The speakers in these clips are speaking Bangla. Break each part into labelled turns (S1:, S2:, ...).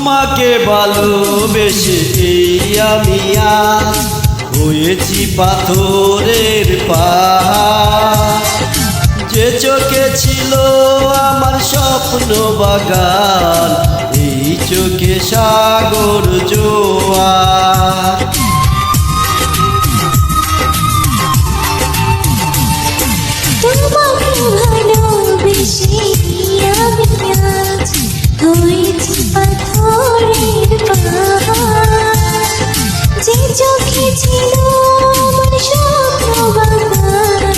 S1: তোমাকে ভালোবেসে আমি আজ হয়েছি পাথরের পাহাড়। যে চোখে ছিল আমার স্বপ্ন বাগান, এই চোখে সাগর জোয়ার।
S2: তোমাকে ভালোবেসে আমি আজ হয়েছি পাথরের পাহাড়। যে চোখে ছিল আমার স্বপ্ন বাগান,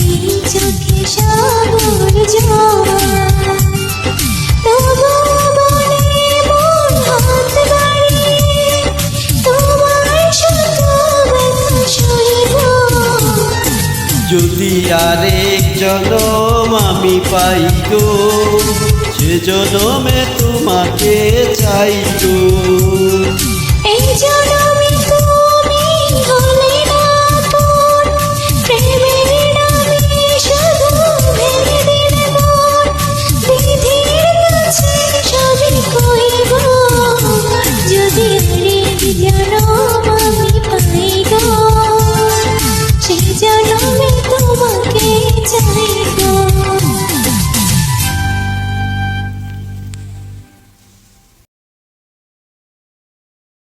S2: এই চোখে সাগর জোয়ার। তবু বলে মন হাত বাড়িয়ে তোমার শত ব্যথা সইব।
S1: যদি আরেক জনম আমি পাই গো, সে জনমে তোমাকে চাই গো।
S2: এই জনমে তুমি হলে না আপন, প্রেমের নামে শুধু ভেঙে দিলে মন। বিধির কাছে সবই কইব, যদি আরেক জনম আমি পাই গো, সেই জনমে তোমাকে চাই গো।